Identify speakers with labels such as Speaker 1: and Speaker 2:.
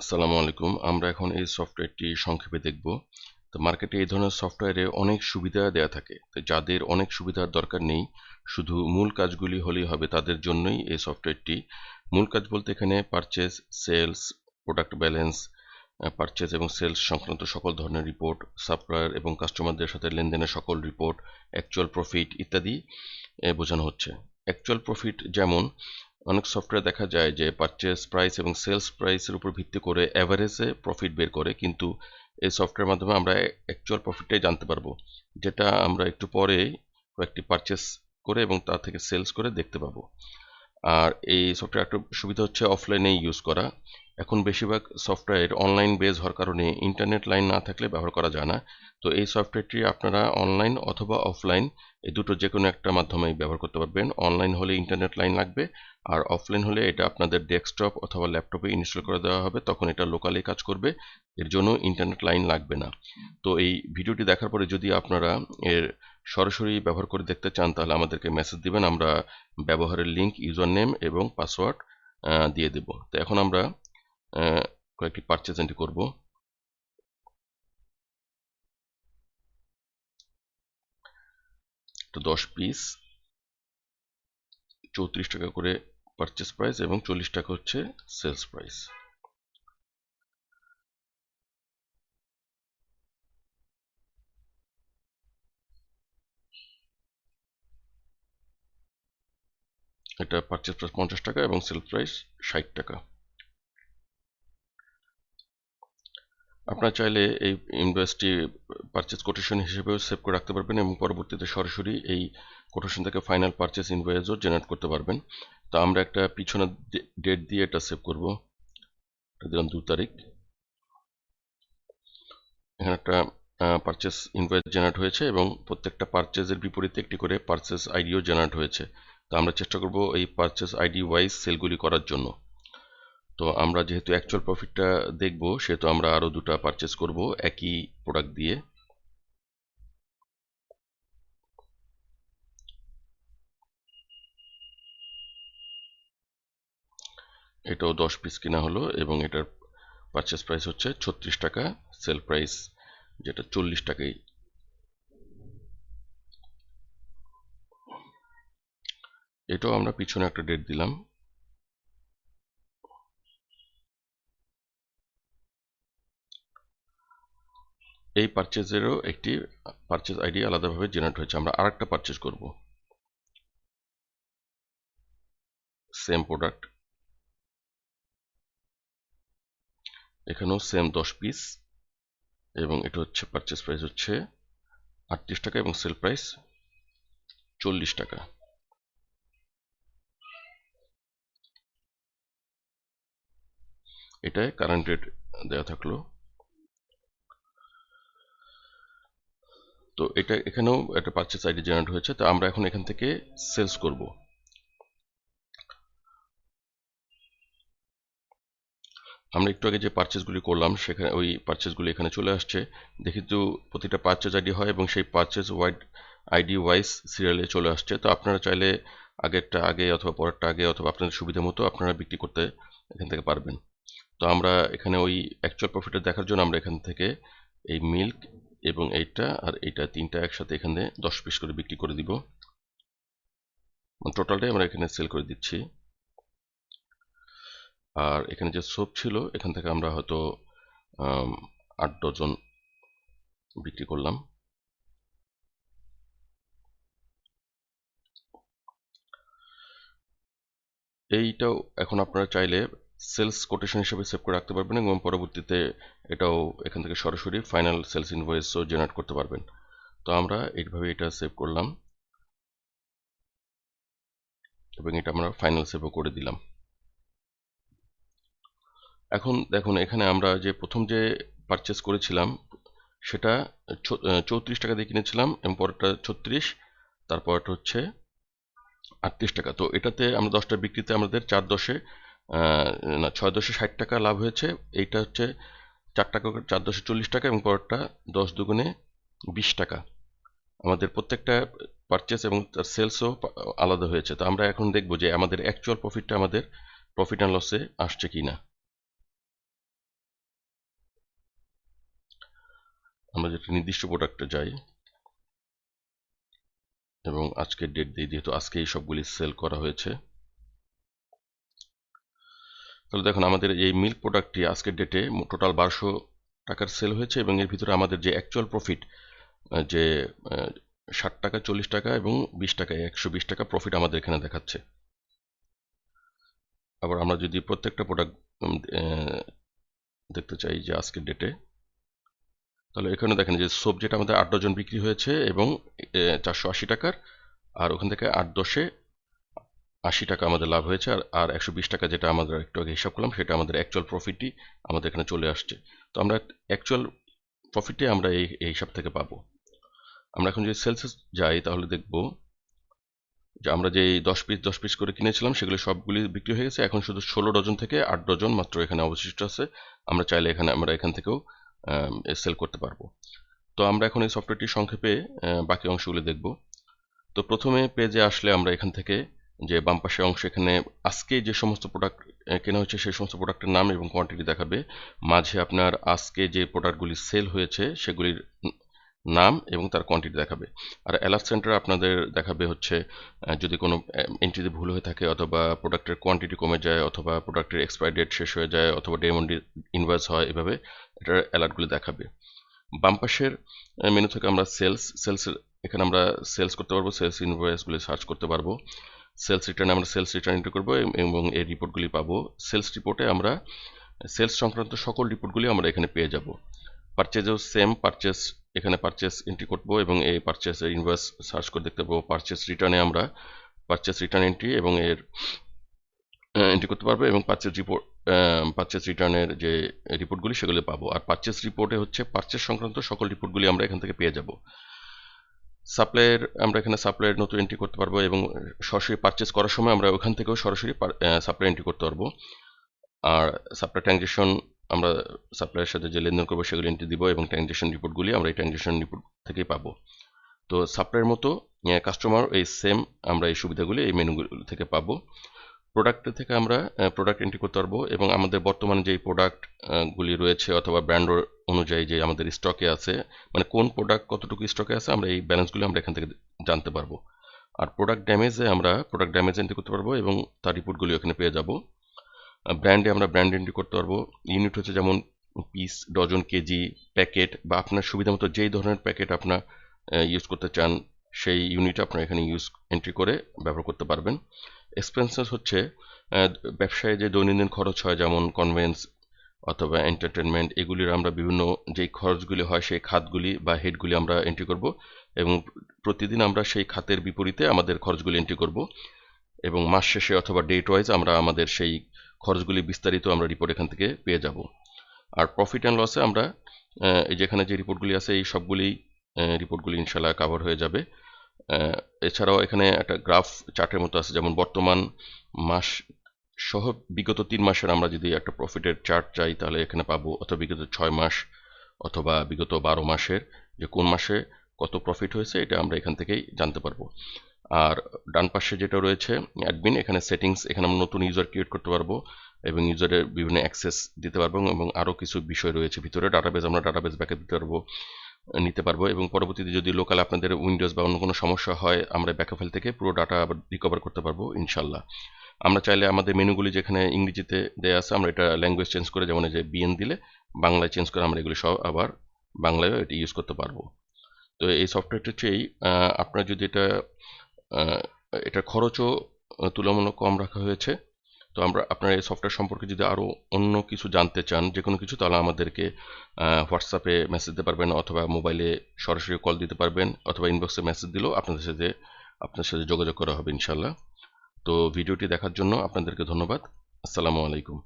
Speaker 1: আসসালামু আলাইকুম। আমরা এখন এই সফটওয়্যারটি সংক্ষেপে দেখব। তো মার্কেটে এই ধরনের সফটওয়্যারে অনেক সুবিধা দেয়া থাকে। তো যাদের অনেক সুবিধার দরকার নেই, শুধু মূল কাজগুলি হলেই হবে, তাদের জন্যই এই সফটওয়্যারটি। মূল কাজ বলতে এখানে purchase, sales, product balance, purchase এবং সেলস সংক্রান্ত সকল ধরনের রিপোর্ট, সাপ্লায়ার এবং কাস্টমারদের সাথে লেনদেনের সকল রিপোর্ট, অ্যাকচুয়াল প্রফিট ইত্যাদি বোঝানো হচ্ছে। অ্যাকচুয়াল প্রফিট যেমন অনেক সফটওয়্যার দেখা যায় যে পারচেজ প্রাইস এবং সেলস প্রাইসের উপর ভিত্তি করে অ্যাভারেজে প্রফিট বের করে, কিন্তু এই সফটওয়্যারের মাধ্যমে আমরা অ্যাকচুয়াল প্রফিটটাই জানতে পারবো, যেটা আমরা একটু পরে কয়েকটি পারচেস করে এবং তা থেকে সেলস করে দেখতে পাবো। আর এই সফটওয়্যার একটা সুবিধা হচ্ছে অফলাইনে ইউজ করা। এখন বেশিরভাগ সফটওয়্যার অনলাইন বেজ হওয়ার কারণে ইন্টারনেট লাইন না থাকলে ব্যবহার করা যায় না। তো এই সফটওয়্যারটি আপনারা অনলাইন অথবা অফলাইন এই দুটো যে কোনো একটা মাধ্যমেই ব্যবহার করতে পারবেন। অনলাইন হলে ইন্টারনেট লাইন লাগবে, আর অফলাইন হলে এটা আপনাদের ডেস্কটপ অথবা ল্যাপটপে ইনস্টল করে দেওয়া হবে, তখন এটা লোকালি কাজ করবে, এর জন্য ইন্টারনেট লাইন লাগবে না। তো এই ভিডিওটি দেখার পরে যদি আপনারা এর সরাসরি ব্যবহার করে দেখতে চান, তাহলে আমাদেরকে মেসেজ দিবেন, আমরা ব্যবহারের লিঙ্ক, ইউজার নেম এবং পাসওয়ার্ড দিয়ে দেব। তো এখন আমরা কয়েকটি পারচেজ এন্ট্রি করব। তো 10 পিস 34 টাকা করে পারচেজ প্রাইস এবং 40 টাকা হচ্ছে সেলস প্রাইস। এটা পারচেজ প্রাইস 50 টাকা এবং সেল প্রাইস 60 টাকা। আপনারা চাইলে এই ইনভয়েসটি পারচেজ কোটেশন হিসেবেও সেভ করে রাখতে পারবেন এবং পরবর্তীতে সরাসরি এই কোটেশন থেকে ফাইনাল পারচেজ ইনভয়েসও জেনারেট করতে পারবেন। তো আমরা একটা পিছনের ডেট দিয়ে এটা সেভ করব। দিলাম 2 তারিখ। এখানে একটা পারচেস ইনভয়েস জেনারেট হয়েছে এবং প্রত্যেকটা পারচেজের বিপরীতে একটি করে পারচেস আইডিও জেনারেট হয়েছে। তো আমরা চেষ্টা করব এই পারচেস আইডি ওয়াইজ সেলগুলি করার জন্য। তো আমরা যেহেতু অ্যাকচুয়াল প্রফিটটা দেখব, সেহেতু আমরা আরও দুটো পারচেস করব একই প্রোডাক্ট দিয়ে। এটাও 10 পিস কিনা হলো এবং এটার পারচেস প্রাইস হচ্ছে 36 টাকা, সেল প্রাইস যেটা 40 টাকাই। এটাও আমরা পিছনে একটা ডেট দিলাম। এই পারচেজেরও একটি পারচেজ আইডি আলাদাভাবে জেনারেট হয়েছে। আমরা আরেকটা পারচেজ করব, সেম প্রোডাক্ট, এখানেও সেম 10 পিস এবং এটা হচ্ছে পারচেজ প্রাইস হচ্ছে 38 টাকা এবং সেল প্রাইস 40 টাকা। এটাই কারেন্ট রেট দেওয়া থাকলো। তো এটা এখানেও একটা পারচেজ আইডি জেনারেট হয়েছে। তো আমরা এখন এখান থেকে সেলস করব। আমরা একটু আগে যে পারচেজগুলি করলাম, সেখানে ওই পারচেজগুলি এখানে চলে আসছে। দেখি তো প্রতিটা পারচেজ আইডি হয় এবং সেই পারচেজ আইডি ওয়াইজ সিরিয়ালে চলে আসছে। তো আপনারা চাইলে আগেরটা আগে অথবা পরেরটা আগে অথবা আপনাদের সুবিধা মতো আপনারা বিক্রি করতে এখান থেকে পারবেন। তো আমরা এখানে ওই অ্যাকচুয়াল প্রফিটটা দেখার জন্য আমরা এখান থেকে এই মিল্ক এবং এইটা আর এইটা তিনটা একসাথে এখানে 10 পিস করে বিক্রি করে দিব। টোটালটাই আমরা এখানে সেল করে দিচ্ছি। আর এখানে যে সোপ ছিল, এখান থেকে আমরা হয়তো 8 ডজন বিক্রি করলাম। এইটাও এখন আপনারা চাইলে সেলস কোটেশন হিসেবে সেভ করে রাখতে পারবেন এবং পরবর্তীতে এটাও এখান থেকে সরাসরি ফাইনাল সেলস ইনভয়েসও জেনারেট করতে পারবেন। তো আমরা এইভাবে এটা সেভ করলাম এবং এটা আমরা ফাইনাল সেভও করে দিলাম। এখন দেখুন, এখানে আমরা যে প্রথম যে পারচেস করেছিলাম সেটা 34 টাকা দিয়ে কিনেছিলাম এবং পরেরটা 36, তারপরটা হচ্ছে 38 টাকা। তো এটাতে আমরা 10টা বিক্রিতে আমাদের 4 দশে না 6 দশে 60 টাকা লাভ হয়েছে। এইটা হচ্ছে 4 টাকা, 4 দশে 40 টাকা এবং পরেরটা 10 দুগুণে 20 টাকা। আমাদের প্রত্যেকটা পারচেস এবং তার সেলসও আলাদা হয়েছে। তো আমরা এখন দেখব যে আমাদের অ্যাকচুয়াল প্রফিটটা আমাদের প্রফিট অ্যান্ড লসে আসছে কিনা। আমরা যেটা নির্দিষ্ট প্রোডাক্টে যাই এবং আজকের ডেট দিই, যেহেতু আজকে এই সবগুলি সেল করা হয়েছে। তাহলে দেখুন আমাদের এই মিল্ক প্রোডাক্টটি আজকের ডেটে টোটাল 1200 টাকার সেল হয়েছে এবং এর ভিতরে আমাদের যে অ্যাকচুয়াল প্রফিট যে 60 টাকা, 40 টাকা এবং 20 টাকা, 120 টাকা প্রফিট আমাদের এখানে দেখাচ্ছে। আবার আমরা যদি প্রত্যেকটা প্রোডাক্ট দেখতে চাই যে আজকের ডেটে, তাহলে এখানে দেখেন যে সোপ যেটা আমাদের 8 ডজন বিক্রি হয়েছে এবং 480 টাকার, আর ওখান থেকে 8-10-এ 80 টাকা আমাদের লাভ হয়েছে, আর 120 টাকা যেটা আমাদের একটু আগে হিসাব করলাম সেটা আমাদের অ্যাকচুয়াল প্রফিটই আমাদের এখানে চলে আসছে। তো আমরা অ্যাকচুয়াল প্রফিটে আমরা এই হিসাব থেকে পাবো। আমরা এখন যদি সেলসে যাই তাহলে দেখব যে আমরা যে 10 পিস করে কিনেছিলাম সেগুলো সবগুলি বিক্রি হয়ে গেছে। এখন শুধু 16 ডজন থেকে 8 ডজন মাত্র এখানে অবশিষ্ট আছে। আমরা চাইলে আমরা এখান থেকেও সেল করতে পারবো। তো আমরা এখন এই সফটওয়্যারটি সংক্ষেপে বাকি অংশগুলো দেখব। তো প্রথমে পেজে আসলে আমরা এখান থেকে যে বাম পাশে অংশ, এখানে আজকে যে সমস্ত প্রোডাক্ট কেনা হয়েছে সেই সমস্ত প্রোডাক্টের নাম এবং কোয়ান্টিটি দেখাবে। মাঝে আপনার আজকে যে প্রোডাক্টগুলি সেল হয়েছে সেগুলির নাম এবং তার কোয়ান্টিটি দেখাবে। আর অ্যালার্ট সেন্টার আপনাদের দেখাবে হচ্ছে যদি কোনো এন্ট্রিতে ভুল হয়ে থাকে, অথবা প্রোডাক্টের কোয়ান্টিটি কমে যায়, অথবা প্রোডাক্টের এক্সপায়ারি ডেট শেষ হয়ে যায়, অথবা ডেমন্ডি ইনভয়েস হয়, এভাবে এটার অ্যালার্টগুলি দেখাবে। বাম পাশের মেনু থেকে আমরা সেলসের এখানে আমরা সেলস করতে পারবো, সেলস ইনভয়েসগুলি সার্চ করতে পারবো। সেলস রিটার্নে আমরা সেলস রিটার্ন এন্ট্রি করবো এবং এই রিপোর্টগুলি পাবো। সেলস রিপোর্টে আমরা সেলস সংক্রান্ত সকল রিপোর্টগুলি আমরা এখানে পেয়ে যাব। পারচেজেও সেম, পারচেস এখানে পারচেস এন্ট্রি করবো এবং এই পারচেস ইনভয়েস সার্চ করে দেখতে পাবো। পারচেস রিটার্নে আমরা পারচেস রিটার্ন এন্ট্রি এবং এর এন্ট্রি করতে পারবো এবং পারচেস রিটার্নের যে রিপোর্টগুলি সেগুলো পাবো। আর পারচেস রিপোর্টে হচ্ছে পারচেস সংক্রান্ত সকল রিপোর্টগুলি আমরা এখান থেকে পেয়ে যাব। সাপ্লাইয়ের আমরা এখানে সাপ্লাইয়ের নতুন এন্ট্রি করতে পারবো এবং সরাসরি পারচেস করার সময় আমরা ওখান থেকেও সরাসরি সাপ্লাই এন্ট্রি করতে পারবো। আর সাপ্লাই ট্রানজেকশন আমরা সাপ্লাইয়ের সাথে যে লেনদেন করবো সেগুলো এন্ট্রি দিব এবং ট্রানজেকশন রিপোর্টগুলি আমরা এই ট্রানজেকশন রিপোর্ট থেকেই পাবো। তো সাপ্লাইয়ের মতো কাস্টমার এই সেম আমরা এই সুবিধাগুলি এই মেনুগুলি থেকে পাবো। প্রোডাক্ট থেকে আমরা প্রোডাক্ট এন্ট্রি করতে পারবো এবং আমাদের বর্তমানে যে প্রোডাক্টগুলি রয়েছে অথবা ব্র্যান্ড অনুযায়ী যে আমাদের স্টকে আছে, মানে কোন প্রোডাক্ট কতটুকু স্টকে আছে, আমরা এই ব্যালেন্সগুলি আমরা এখান থেকে জানতে পারবো। আর প্রোডাক্ট ড্যামেজে আমরা প্রোডাক্ট ড্যামেজ এন্ট্রি করতে পারবো এবং তার রিপোর্টগুলি এখানে পেয়ে যাব। ব্র্যান্ডে আমরা ব্র্যান্ড এন্ট্রি করতে পারবো। ইউনিট হচ্ছে যেমন পিস, ডজন, কেজি, প্যাকেট বা আপনার সুবিধা মতো যেই ধরনের প্যাকেট আপনার ইউজ করতে চান সেই ইউনিট আপনার এখানে এন্ট্রি করে ব্যবহার করতে পারবেন। এক্সপেন্সেস হচ্ছে ব্যবসায় যে দৈনন্দিন খরচ হয়, যেমন কনভেন্স অথবা এন্টারটেনমেন্ট, এগুলির আমরা বিভিন্ন যেই খরচগুলি হয় সেই খাতগুলি বা হেডগুলি আমরা এন্ট্রি করব এবং প্রতিদিন আমরা সেই খাতের বিপরীতে আমাদের খরচগুলি এন্ট্রি করব এবং মাস শেষে অথবা ডেট ওয়াইজ আমরা আমাদের সেই খরচগুলি বিস্তারিত আমরা রিপোর্ট এখান থেকে পেয়ে যাব। আর প্রফিট অ্যান্ড লসে আমরা এই যেখানে যে রিপোর্টগুলি আছে এই সবগুলি রিপোর্টগুলি ইনশাল্লাহ কাভার হয়ে যাবে। এছাড়াও এখানে একটা গ্রাফ চার্টের মতো আছে, যেমন বর্তমান মাস সহ বিগত 3 মাসের আমরা যদি একটা প্রফিটের চার্ট চাই তাহলে এখানে পাবো, অথবা বিগত 6 মাস অথবা বিগত 12 মাসের যে কোন মাসে কত প্রফিট হয়েছে এটা আমরা এখান থেকেই জানতে পারবো। আর ডান পাশে যেটা রয়েছে অ্যাডমিন, এখানে সেটিংস, এখানে আমরা নতুন ইউজার ক্রিয়েট করতে পারবো এবং ইউজারের বিভিন্ন অ্যাক্সেস দিতে পারবো এবং আরও কিছু বিষয় রয়েছে ভিতরে। ডাটাবেজ আমরা ডাটাবেজ ব্যাকে নিতে পারবো এবং পরবর্তীতে যদি লোকাল আপনাদের উইন্ডোজ বা অন্য কোনো সমস্যা হয় আমরা ব্যাকআপ ফাইল থেকে পুরো ডাটা আবার রিকভার করতে পারবো ইনশাল্লাহ। আমরা চাইলে আমাদের মেনুগুলি যেখানে ইংরেজিতে দেওয়া আছে আমরা এটা ল্যাঙ্গুয়েজ চেঞ্জ করে, যেমন যে বিএন দিলে বাংলায় চেঞ্জ করে আমরা এগুলি সব আবার বাংলায়ও এটা ইউজ করতে পারবো। তো এই সফটওয়্যারটা হচ্ছে আপনার যদি এটার খরচও তুলনামূলক কম রাখা হয়েছে। তো আপনারা এই সফটওয়্যার সম্পর্কে যদি আরও অন্য কিছু জানতে চান, যে কোনো কিছু, তাহলে আমাদেরকে হোয়াটসঅ্যাপে মেসেজ দিতে পারবেন অথবা মোবাইলে সরাসরি কল দিতে পারবেন অথবা ইনবক্সে মেসেজ দিলেও আপনার সাথে যোগাযোগ করা হবে ইনশাল্লাহ। তো ভিডিওটি দেখার জন্য আপনাদেরকে ধন্যবাদ। আসসালামু আলাইকুম।